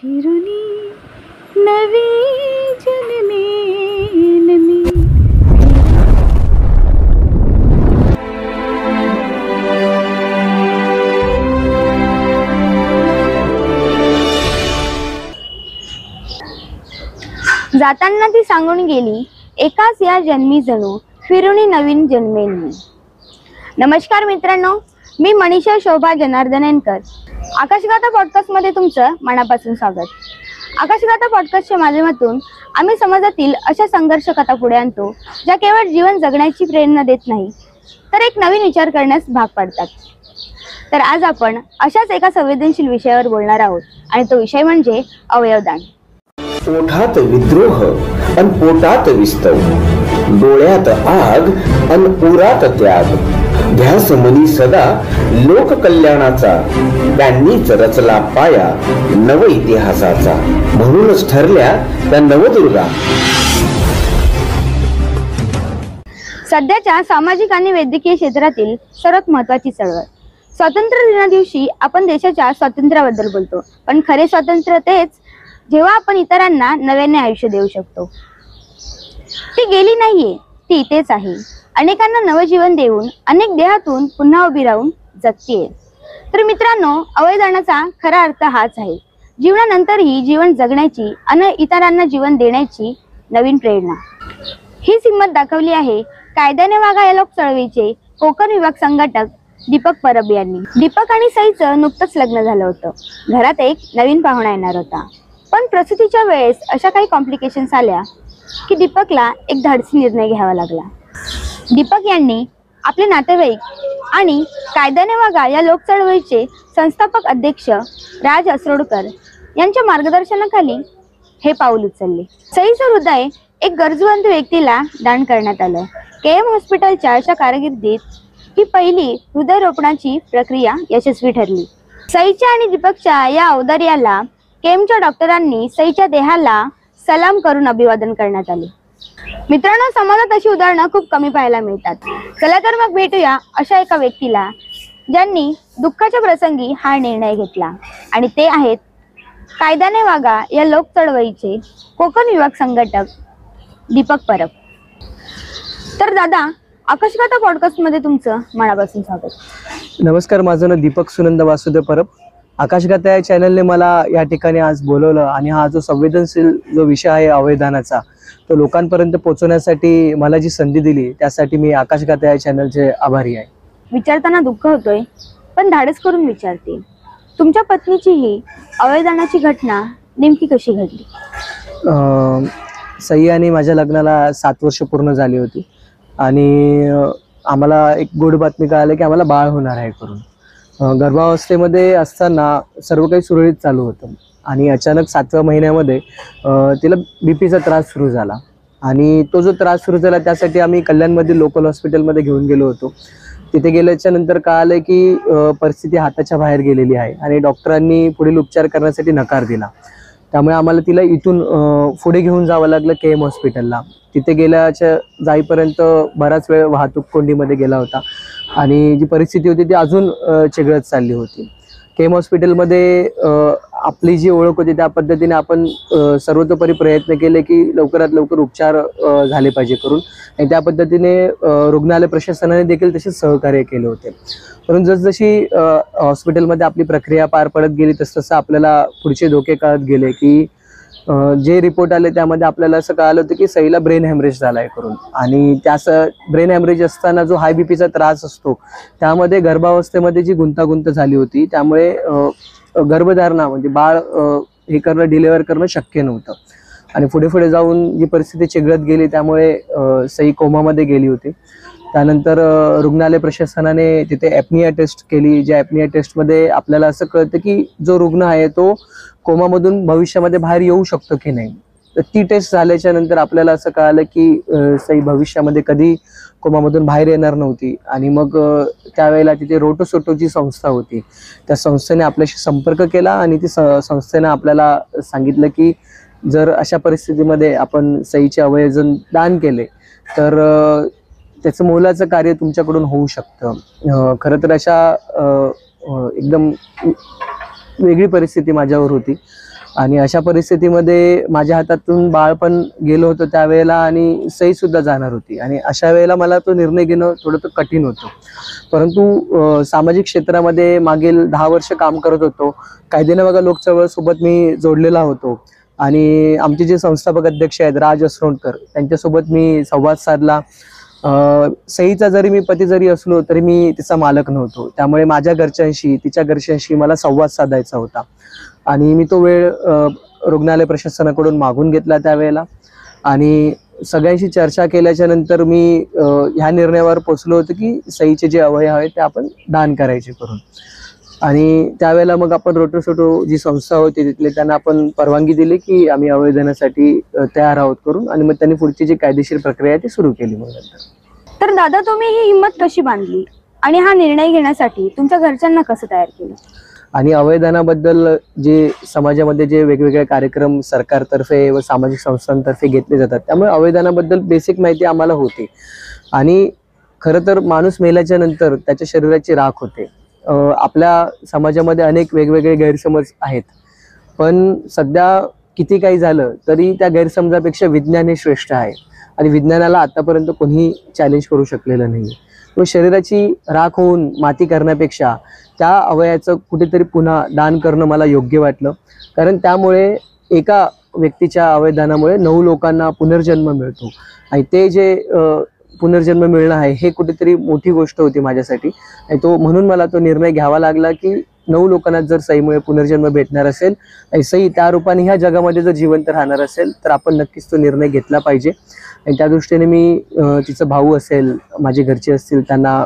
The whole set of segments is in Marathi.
फिरुनी नवी जन्मेन मी. जाताना ती सांगून गेली, एकाच या जन्मी जणू फिरुनी नवीन जन्मेन मी. नमस्कार मित्रांनो, मी मनीषा शोभा जनार्दनेनकर. आकाशगाथा पॉडकास्ट मध्ये तुमचं मनापासून स्वागत. आकाशगाथा पॉडकास्टच्या माध्यमातून आम्ही समाजातील अशा संघर्ष कथा पुढे आणतो ज्या केवळ जीवन जगण्याची प्रेरणा देत नाही, तर एक नवीन विचार करण्यास भाग पाडतात. तर आज आपण अशाच एका संवेदनशील विषयावर बोलणार आहोत आणि तो विषय म्हणजे अवयवदान. ओठात विद्रोह अन पोटात विस्तव, डोळ्यात आग अन उरात त्याग, ध्यास मनी सदा लोक कल्याणाचा, त्यांनीच रचला पाया नव इतिहासाचा. म्हणूनच ठरल्या त्या नवदुर्गा. सध्याच्या सामाजिक आणि वैद्यकीय क्षेत्रातील सर्वात महत्त्वाची चळवळ. स्वातंत्र्य दिना दिवशी आपण देशाच्या स्वातंत्र्याबद्दल बोलतो, पण खरे स्वातंत्र्य तेच जेव्हा आपण इतरांना नव्याने आयुष्य देऊ शकतो. ती गेली नाहीये, ती इथेच आहे. अनेकांना नवजीवन देऊन अनेक देहातून पुन्हा उभी राहून जगतीये. तर मित्रांनो, अवयवदानाचा खरा अर्थ हाच आहे, जीवनानंतरही जीवन जगण्याची आणि इतरांना जीवन देण्याची नवीन प्रेरणा. हीच हिंमत दाखवली आहे कायद्याने वागा या लोक चळवळीचे कोकण विभाग संघटक दीपक परब यांनी. दीपक आणि सईचं नुकतंच लग्न झालं होतं. घरात एक नवीन पाहुणा येणार होता, पण प्रसूतीच्या वेळेस अशा काही कॉम्प्लिकेशन्स आल्या की दीपकला एक धाडसी निर्णय घ्यावा लागला. दीपक यांनी आपले नातेवाईक आणि कायद्याने वागा या लोक चळवळीचे संस्थापक अध्यक्ष राज असरोडकर यांच्या मार्गदर्शनाखाली हे पाऊल उचलले. सईचं हृदय एक गरजवंत व्यक्तीला दान करण्यात आलं. KM हॉस्पिटलच्या अशा कारकिर्दीत ही पहिली हृदयरोपणाची प्रक्रिया यशस्वी ठरली. सईच्या आणि दीपकच्या या औदार्याला KMच्या डॉक्टरांनी सईच्या देहाला सलाम करून अभिवादन करण्यात आले. मित्रांनो, समाजात अशी उदाहरणं खूप कमी पाहायला मिळतात. चला तर मग भेटूया अशा एका व्यक्तीला ज्यांनी दुःखाच्या प्रसंगी हा निर्णय घेतला, आणि ते आहेत कायद्याने वागा या लोक चळवळीचे कोकण विभाग संघटक दीपक परब. तर दादा, आकाशगाथा पॉडकास्ट मध्ये तुमचं मनापासून स्वागत. नमस्कार, माझं नाव दीपक सुनंद वासुदेव परब. आकाशगाथा या चॅनलने मला या ठिकाणी आज बोलवलं आणि हा जो संवेदनशील जो विषय आहे अवयवदानाचा, तो लोकांपर्यंत पोहोचवण्यासाठी मला जी संधी दिली त्यासाठी मी आकाशगाथा या चॅनलचे आभारी आहे. विचारताना दुःख होतोय, पण धाडस करून विचारते, तुमच्या पत्नीची ही अवयवदानाची घटना नेमकी कशी घडली? सई आणि माझ्या लग्नाला 7 वर्ष पूर्ण झाली होती आणि आम्हाला एक गोड बातमी कळाली की आम्हाला बाळ होणार आहे करून. गर्भावस्थेमध्ये असताना सर्व काही सुरळीत चालू होतं आणि अचानक 7व्या महिन्यामध्ये तिला बीपीचा त्रास सुरू झाला. आणि तो जो त्रास सुरू झाला त्यासाठी आम्ही कल्याणमधील लोकल हॉस्पिटलमध्ये घेऊन गेलो होतो. तिथे गेल्याच्या नंतर कळालं की परिस्थिती हाताच्या बाहेर गेलेली आहे आणि डॉक्टरांनी पुढील उपचार करण्यासाठी नकार दिला. त्यामुळे आम्हाला तिला इथून पुढे घेऊन जावं लागलं KM हॉस्पिटलला. तिथे जाईपर्यंत बराच वेळ वाहतूक कोंडीमध्ये गेला होता आणि जी परिस्थिती होती ती अजून चिघळत चालली होती. KM हॉस्पिटलमध्ये आपली जी ओळख होती त्या पद्धतीने आपण सर्वतोपरी प्रयत्न केले की लवकरात लवकर उपचार झाले पाहिजे करून, आणि त्या पद्धतीने रुग्णालय प्रशासनाने देखील तसे सहकार्य केले होते. परंतु जसजशी हॉस्पिटलमध्ये आपली प्रक्रिया पार पडत गेली तसतसं आपल्याला पुढचे धोके कळत गेले की जे रिपोर्ट आले त्यामध्ये आपल्याला असं कळालं होतं की सईला ब्रेन हॅमरेज झाला आहे करून. आणि त्या ब्रेन हॅमरेज असताना जो हाय बीपीचा त्रास असतो त्यामध्ये गर्भावस्थेमध्ये जी गुंतागुंत झाली होती, त्यामुळे गर्भधारणा म्हणजे बाळ हे करणं, डिलिव्हर करणं शक्य नव्हतं. आणि पुढे पुढे जाऊन जी परिस्थिती चिघळत गेली त्यामुळे सई कोमामध्ये गेली होती. त्यानंतर रुग्णालय प्रशासनाने तिथे ॲपनिया टेस्ट केली, ज्या ॲपनिया टेस्टमध्ये आपल्याला असं कळतं की जो रुग्ण आहे तो कोमामधून भविष्यामध्ये बाहेर येऊ शकतो की नाही. तर ती टेस्ट झाल्याच्या नंतर आपल्याला असं कळालं की सई भविष्यामध्ये कधी कोमामधून बाहेर येणार नव्हती. आणि मग त्यावेळेला तिथे रोटोसोटो जी संस्था होती त्या संस्थेने आपल्याशी संपर्क केला आणि ती संस्थेने आपल्याला सांगितलं की जर अशा परिस्थितीमध्ये आपण सईचे अवयव दान केले तर त्याचं मोलाचं कार्य तुमच्याकडून होऊ शकतं. खरं तर अशा एकदम वेगळी परिस्थिती माझ्यावर होती आणि अशा परिस्थितीमध्ये माझ्या हातातून बाळ पण गेलं होतं त्यावेळेला आणि सही सुद्धा जाणार होती आणि अशा वेळेला मला तो निर्णय घेणं थोडं कठीण होतं. परंतु सामाजिक क्षेत्रामध्ये मागील 10 वर्ष काम करत होतो. कायदे बघा लोक चळवळ सोबत मी जोडलेला होतो आणि आमचे जे संस्थापक अध्यक्ष आहेत राज असरोणकर त्यांच्यासोबत मी संवाद साधला. सईचा जरी मी पती जरी असलो तरी मी तिचा मालक नव्हतो, त्यामुळे माझ्या घरच्यांशी तिच्या घरच्यांशी मला संवाद साधायचा होता आणि मी तो वेळ रुग्णालय प्रशासनाकडून मागून घेतला त्यावेळेला आणि सगळ्यांशी चर्चा केल्याच्या नंतर मी ह्या निर्णयावर पोचलो होतो की सईचे जे अवयव आहेत ते आपण दान करायचे करून. आणि त्यावेळेला मग आपण रोटोसोटो जी संस्था होती तिथले त्यांना आपण परवानगी दिली की आम्ही अवयव दानासाठी तयार आहोत करून आणि मग त्यांनी पुढची जी कायदेशीर प्रक्रिया आहे ती सुरू केली. मग तर दादा तुम्ही ही हिंमत कशी बांधली आणि हा निर्णय घेण्यासाठी तुमच्या घरच्यांना कसं तयार केलं? आणि अवयदानाबद्दल जे समाजामध्ये जे वेगवेगळे कार्यक्रम सरकारतर्फे व सामाजिक संस्थांतर्फे घेतले जातात त्यामुळे अवयदानाबद्दल बेसिक माहिती आम्हाला होती. आणि खरं तर माणूस मेल्याच्या नंतर त्याच्या शरीराची राख होते. आपल्या समाजामध्ये अनेक वेगवेगळे गैरसमज आहेत, पण सध्या किती काही झालं तरी त्या गैरसमजापेक्षा विज्ञान हे श्रेष्ठ आहे आणि विज्ञानाला आतापर्यंत कोणीही चॅलेंज करू शकलेलं नाही. तो शरीराची राख होऊन माती करण्यापेक्षा त्या अवयवाचं कुठेतरी पुन्हा दान करणं मला योग्य वाटलं, कारण त्यामुळे एका व्यक्तीच्या अवयदानामुळे 9 लोकांना पुनर्जन्म मिळतो आणि ते जे पुनर्जन्म मिळणं आहे हे कुठेतरी मोठी गोष्ट होती माझ्यासाठी आणि म्हणून मला तो निर्णय घ्यावा लागला की 9 लोकांना जर सईमुळे पुनर्जन्म भेटणार असेल आणि सई त्या रूपाने ह्या जगामध्ये जर जिवंत राहणार असेल तर आपण नक्कीच तो निर्णय घेतला पाहिजे. आणि त्या दृष्टीने मी तिचं भाऊ असेल माझे घरचे असतील त्यांना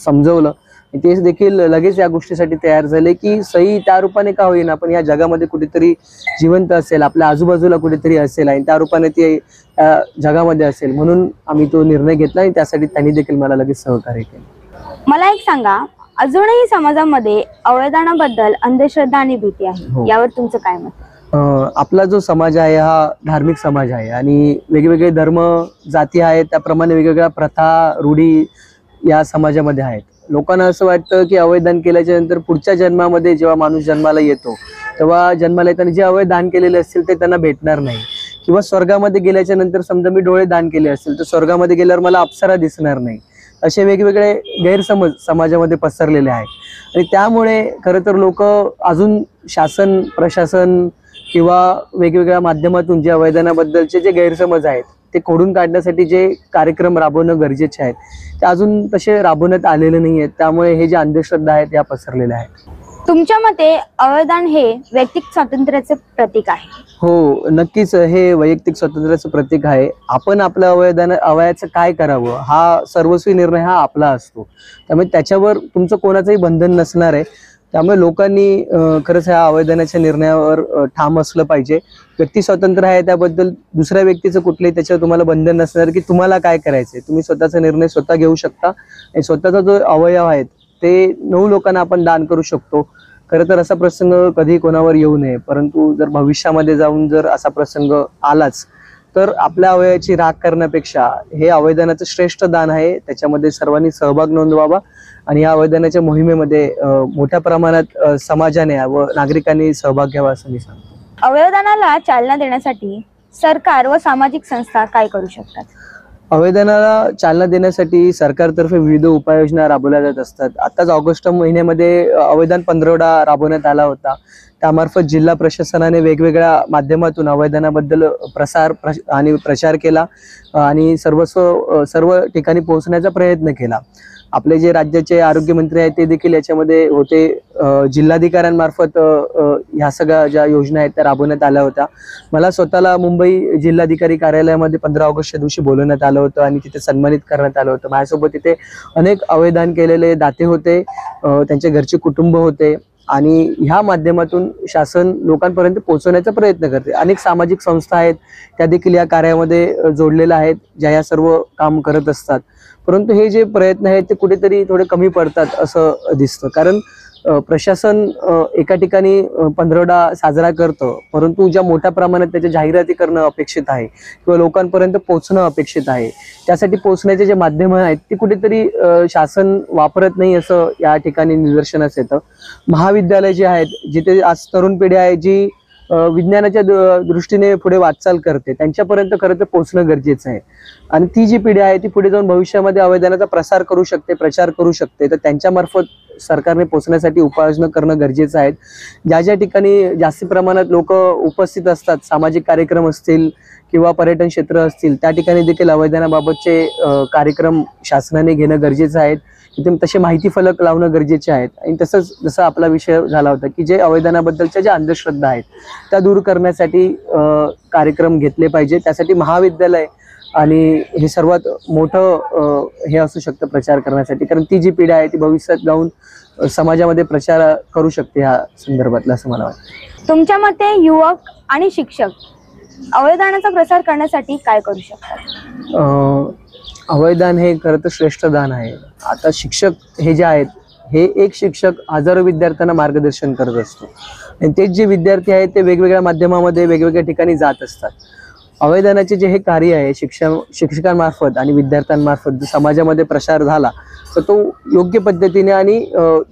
समजवलं. ते देखील लगेच या गोष्टीसाठी तयार झाले की सई त्या रूपाने का होईना पण या जगामध्ये कुठेतरी जिवंत असेल, आपल्या आजूबाजूला कुठेतरी असेल आणि त्या रूपाने ती जगामध्ये असेल, म्हणून आम्ही तो निर्णय घेतला आणि त्यासाठी त्यांनी देखील मला लगेच सहकार्य केलं. मला एक सांगा, अजूनही समाजामध्ये अवयदानाबद्दल अंधश्रद्धा आणि भीती आहे, यावर तुमचं काय मत? आपला जो समाज आहे हा धार्मिक समाज आहे आणि वेगवेगळे धर्म जाती आहेत, त्याप्रमाणे वेगवेगळ्या प्रथा रूढी या समाजामध्ये आहेत. लोकांना असं वाटतं की अवयदान केल्याच्या नंतर पुढच्या जन्मामध्ये जेव्हा माणूस जन्माला येतो तेव्हा जन्माला येताना जे अवयव दान केलेले असतील ते त्यांना भेटणार नाही, किंवा स्वर्गामध्ये गेल्याच्या नंतर समजा मी डोळे दान केले असतील तर स्वर्गामध्ये गेल्यावर मला अप्सरा दिसणार नाही. असे वेगवेगळे गैरसमज समाजामध्ये पसरलेले आहेत आणि त्यामुळे खरं तर लोक अजून शासन प्रशासन किंवा वेगवेगळ्या माध्यमातून जे अवयदानाबद्दलचे जे गैरसमज आहेत ते खोडून काढण्यासाठी जे कार्यक्रम राबवणं गरजेचे आहेत ते अजून तसे राबवण्यात आलेले नाही आहेत. त्यामुळे हे जे अंधश्रद्धा आहेत त्या पसरलेल्या आहेत. तुमच्या मते अवयदान हे वैयक्तिक स्वातंत्र्याचे प्रतीक आहे? हो, नक्कीच हे वैयक्तिक स्वातंत्र्याचं प्रतीक आहे. आपण आपल्या अवयवाचं काय करावं हा सर्वस्वी निर्णय हा आपला असतो, त्यामुळे त्याच्यावर तुमचं कोणाचंही बंधन नसणार आहे. त्यामुळे लोकांनी खरंच ह्या अवयदानाच्या निर्णयावर ठाम असलं पाहिजे. व्यक्ती स्वातंत्र्य आहे त्याबद्दल दुसऱ्या व्यक्तीचं कुठलंही त्याच्यावर तुम्हाला बंधन नसणार की तुम्हाला काय करायचंय. तुम्ही स्वतःचा निर्णय स्वतः घेऊ शकता आणि स्वतःचा जो अवयव आहे ते 9 लोकांना आपण दान करू शकतो. खरं तर असा प्रसंग कधी कोणावर येऊ नये, परंतु जर भविष्यामध्ये जाऊन जर असा प्रसंग आलाच तर आपल्या अवयवाची राख करण्यापेक्षा हे अवयदानाचं श्रेष्ठ दान आहे. त्याच्यामध्ये सर्वांनी सहभाग नोंदवावा आणि या अवयदानाच्या मोहिमेमध्ये मोठ्या प्रमाणात समाजाने व नागरिकांनी सहभाग घ्यावा असं मी सांगतो. अवयदानाला चालना देण्यासाठी सरकार व सामाजिक संस्था काय करू शकतात? अवयदानाला चालना देण्यासाठी सरकारतर्फे विविध उपाययोजना राबवल्या जात असतात. आताच ऑगस्ट महिन्यामध्ये अवयदान पंधरवडा राबवण्यात आला होता. त्यामार्फत जिल्हा प्रशासनाने वेगवेगळ्या माध्यमातून अवयदानाबद्दल आणि प्रचार केला आणि सर्व ठिकाणी पोहोचण्याचा प्रयत्न केला. आपले जे राज्याचे आरोग्यमंत्री आहेत ते देखील याच्यामध्ये होते. जिल्हाधिकाऱ्यांमार्फत ह्या सगळ्या ज्या योजना आहेत त्या राबवण्यात आल्या होत्या. मला स्वतःला मुंबई जिल्हाधिकारी कार्यालयामध्ये 15 ऑगस्टच्या दिवशी बोलवण्यात आलं होतं आणि तिथे सन्मानित करण्यात आलं होतं. माझ्यासोबत तिथे अनेक अवयदान केलेले दाते होते, त्यांचे घरचे कुटुंब होते आणि ह्या माध्यमातून शासन लोकांपर्यंत पोहोचवण्याचा प्रयत्न करते. अनेक सामाजिक संस्था आहेत त्या देखील या कार्यामध्ये जोडलेल्या आहेत, ज्या या सर्व काम करत असतात. परंतु हे जे प्रयत्न आहेत ते कुठेतरी थोडे कमी पडतात असं दिसतं, कारण प्रशासन एका ठिकाणी पंधरवडा साजरा करतं, परंतु ज्या मोठ्या प्रमाणात त्याच्या जाहिराती करणं अपेक्षित आहे किंवा लोकांपर्यंत पोहोचणं अपेक्षित आहे त्यासाठी पोहोचण्याचे जे माध्यम आहेत ते कुठेतरी शासन वापरत नाही असं या ठिकाणी निदर्शनास येतं. महाविद्यालय जे आहेत जिथे आज तरुण पिढी आहे जी विज्ञानाच्या दृष्टीने पुढे वाटचाल करते त्यांच्यापर्यंत खरं तर पोहोचणं गरजेचं आहे. आणि ती जी पिढी आहे ती पुढे जाऊन भविष्यामध्ये अवयदानाचा प्रसार करू शकते, प्रचार करू शकते. तर त्यांच्यामार्फत सरकारने पोहोचण्यासाठी उपाययोजना करणं गरजेचं आहे. ज्या ज्या ठिकाणी जास्त प्रमाणात लोक उपस्थित असतात, सामाजिक कार्यक्रम असतील किंवा पर्यटन क्षेत्र असतील, त्या ठिकाणी देखील अवयदानाबाबतचे कार्यक्रम शासनाने घेणं गरजेचं आहे. तिथे तसे माहिती फलक लावणं गरजेचे आहेत. आणि तसंच जसा आपला विषय झाला होता की जे अवयदानाबद्दलच्या ज्या अंधश्रद्धा आहेत त्या दूर करण्यासाठी कार्यक्रम घेतले पाहिजे. त्यासाठी महाविद्यालय आणि हे सर्वात मोठं हे असू शकतं प्रचार करण्यासाठी, कारण ती जी पिढी आहे ती भविष्यात जाऊन समाजामध्ये प्रचार करू शकते ह्या संदर्भातलं, असं मला वाटतं. तुमच्या मते युवक आणि शिक्षक अवयदानाचा प्रसार करण्यासाठी काय करू शकतात? अवयदान हे खरं तर श्रेष्ठ दान आहे. आता शिक्षक हे जे आहेत हे एक शिक्षक हजारो विद्यार्थ्यांना मार्गदर्शन करत असतो आणि तेच जे विद्यार्थी आहेत ते वेगवेगळ्या माध्यमामध्ये वेगवेगळ्या ठिकाणी जात असतात. अवयदानाचे जे हे कार्य आहे शिक्षकांमार्फत आणि विद्यार्थ्यांमार्फत समाजामध्ये प्रसार झाला तर तो योग्य पद्धतीने आणि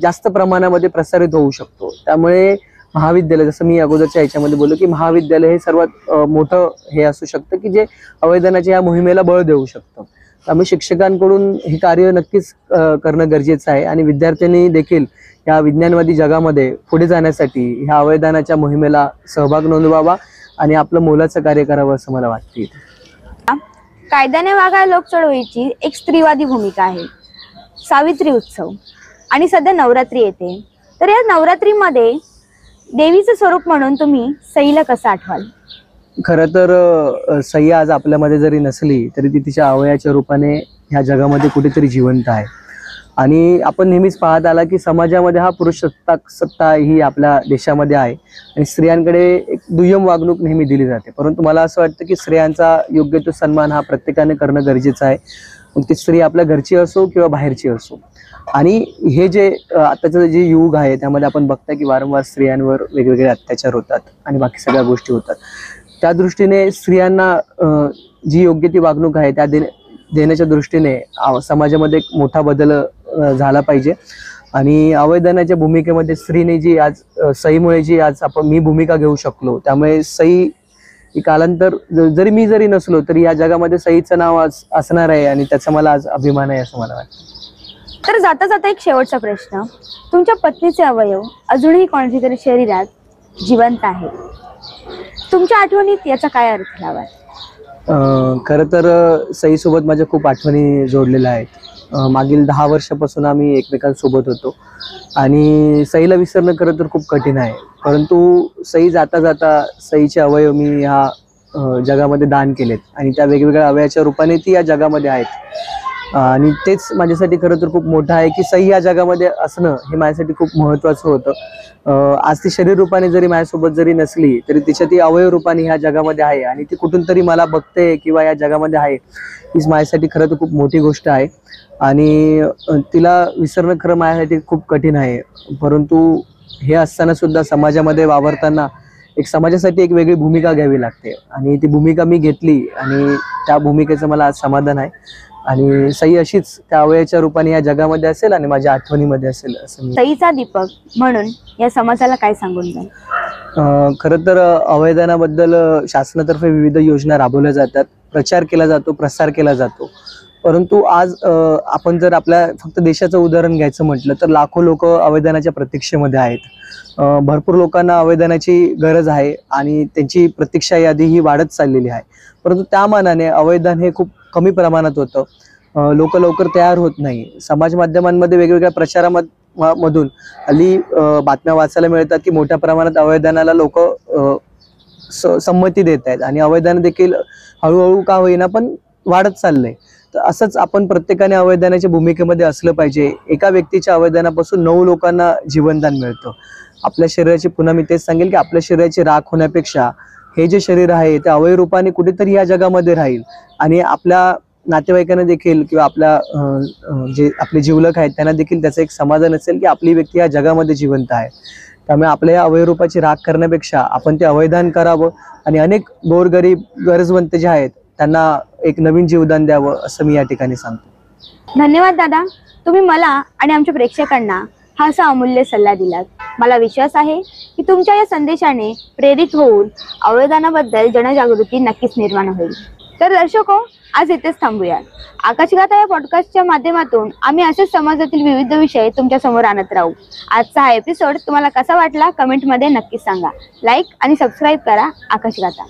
जास्त प्रमाणामध्ये प्रसारित होऊ शकतो. त्यामुळे महाविद्यालय, जसं मी अगोदरच्या याच्यामध्ये बोललो की महाविद्यालय हे सर्वात मोठं हे असू शकतं की जे अवयदानाच्या या मोहिमेला बळ देऊ शकतं. त्यामुळे शिक्षकांकडून हे कार्य नक्कीच करणं गरजेचं आहे आणि विद्यार्थ्यांनी देखील या विज्ञानवादी जगामध्ये पुढे जाण्यासाठी ह्या अवयदानाच्या मोहिमेला सहभाग नोंदवावा आणि आपलं मोलाचं कार्य करावं असं मला वाटते. कायद्याने वागा लोक चळवळीची एक स्त्रीवादी भूमिका आहे. सावित्री उत्सव आणि सध्या नवरात्री येते, तर या नवरात्रीमध्ये देवीचं स्वरूप म्हणून तुम्ही सईला कसं आठवाल? खरं तर सई आज आपल्यामध्ये जरी नसली तरी ती तिच्या अवयाच्या रूपाने ह्या जगामध्ये कुठेतरी जिवंत आहे. आणि आपण नेहमीच पाहत आला की समाजामध्ये हा पुरुष सत्ता ही आपल्या देशामध्ये आहे आणि स्त्रियांकडे एक दुय्यम वागणूक नेहमी दिली जाते. परंतु मला असं वाटतं की स्त्रियांचा योग्य तो सन्मान हा प्रत्येकाने करणं गरजेचं आहे, मग ती स्त्री आपल्या घरची असो किंवा बाहेरची असो. आणि हे जे आताचं जे युग आहे त्यामध्ये आपण बघता की वारंवार स्त्रियांवर वेगवेगळे अत्याचार होतात आणि बाकी सगळ्या गोष्टी होतात. त्या दृष्टीने स्त्रियांना जी योग्य ती वागणूक आहे त्या देण्याच्या दृष्टीने समाजामध्ये एक मोठा बदल झाला पाहिजे. आणि अवयदानाच्या भूमिकेमध्ये स्त्रीने जी आज सईमुळे जी आज मी भूमिका घेऊ शकलो, त्यामुळे सई कालांतर जरी नसलो तरी या जगामध्ये सईचं नाव आज असणार आहे आणि त्याचा मला आज अभिमान आहे असं मला वाटतं. तर जाता जाता एक शेवटचा प्रश्न, तुमच्या पत्नीचे अवयव अजूनही कोणाच्या तरी शरीरात जिवंत आहे, तुमच्या आठवणीत याचा काय अर्थ लावाल? खरं तर सईसोबत माझ्या खूप आठवणी जोडलेल्या आहेत. मागील 10 वर्षापासून आम्ही एकमेकांसोबत होतो आणि सईला विसरणं खरं तर खूप कठीण आहे. परंतु सई जाता जाता सईचे अवयव मी ह्या जगामध्ये दान केलेत आणि त्या वेगवेगळ्या अवयवाच्या रूपाने ती या जगामध्ये आहेत. आणि तेच माझ्यासाठी खरं तर खूप मोठं आहे की सई या जगामध्ये असणं हे माझ्यासाठी खूप महत्त्वाचं होतं. आज ती शरीर रूपाने जरी माझ्यासोबत जरी नसली तरी तिच्या ती अवयव रूपाने ह्या जगामध्ये आहे आणि ती कुठून तरी मला बघते किंवा या जगामध्ये आहे, हीच माझ्यासाठी खरं तर खूप मोठी गोष्ट आहे. आणि तिला विसरणं खरं माझ्यासाठी खूप कठीण आहे. परंतु हे असताना सुद्धा समाजामध्ये वावरताना समाजासाठी एक वेगळी भूमिका घ्यावी लागते आणि ती भूमिका मी घेतली आणि त्या भूमिकेचं मला आज समाधान आहे. आणि सई अशीच त्या अवयवाच्या रूपाने या जगामध्ये असेल आणि माझ्या आठवणीमध्ये असेल असं. सईचा दीपक म्हणून या समाजाला काय सांगून जाईल? खरं तर अवयदानाबद्दल शासनातर्फे विविध योजना राबवल्या जातात, प्रचार केला जातो, प्रसार केला जातो. परंतु आज आपण जर आपल्या फक्त देशाचं उदाहरण घ्यायचं म्हटलं तर लाखो लोक अवयदानाच्या प्रतीक्षेमध्ये आहेत. भरपूर लोकांना अवयदानाची गरज आहे आणि त्यांची प्रतीक्षा यादी ही वाढत चाललेली आहे. परंतु त्या मानाने अवयदान हे खूप कमी प्रमाणात होतं. लोक लवकर तयार होत नाही. समाज माध्यमांमध्ये वेगवेगळ्या प्रचारामधून हल्ली बातम्या वाचायला मिळतात की मोठ्या प्रमाणात अवयदानाला लोक संमती देत आहेत आणि अवयदान देखील हळूहळू का होईना पण वाढत चाललंय. तर असंच आपण प्रत्येकाने अवयदानाच्या भूमिकेमध्ये असलं पाहिजे. एका व्यक्तीच्या अवयदानापासून 9 लोकांना जीवनदान मिळतं. आपल्या शरीराची, पुन्हा मी तेच सांगेल की आपल्या शरीराची राख होण्यापेक्षा हे जे शरीर आहे ते अवयव रूपाने कुठेतरी या जगामध्ये राहील आणि आपल्या नातेवाईकांना देखील किंवा आपल्या जे आपले जीवलक आहेत त्यांना देखील त्याचं एक समाधान असेल की आपली व्यक्ती या जगामध्ये जिवंत आहे. त्यामुळे आपल्या या अवयवरूपाची राख करण्यापेक्षा आपण ते अवयदान करावं आणि अनेक गोरगरीब गरजवंत जे आहेत त्यांना एक नवीन जीवदान द्यावं असं मी या ठिकाणी सांगतो. धन्यवाद दादा, तुम्ही मला आणि आमच्या प्रेक्षकांना हा असा अमूल्य सल्ला दिलात. मला विश्वास आहे की तुमच्या या संदेशाने प्रेरित होऊन अवयदानाबद्दल जनजागृती नक्कीच निर्माण होईल. तर दर्शको, आज इथेच थांबूया. आकाशगाथा या पॉडकास्टच्या माध्यमातून आम्ही असेच समाजातील विविध विषय तुमच्या समोर आणत राहू. आजचा हा एपिसोड तुम्हाला कसा वाटला कमेंटमध्ये नक्कीच सांगा. लाईक आणि सबस्क्राईब करा आकाशगाथा.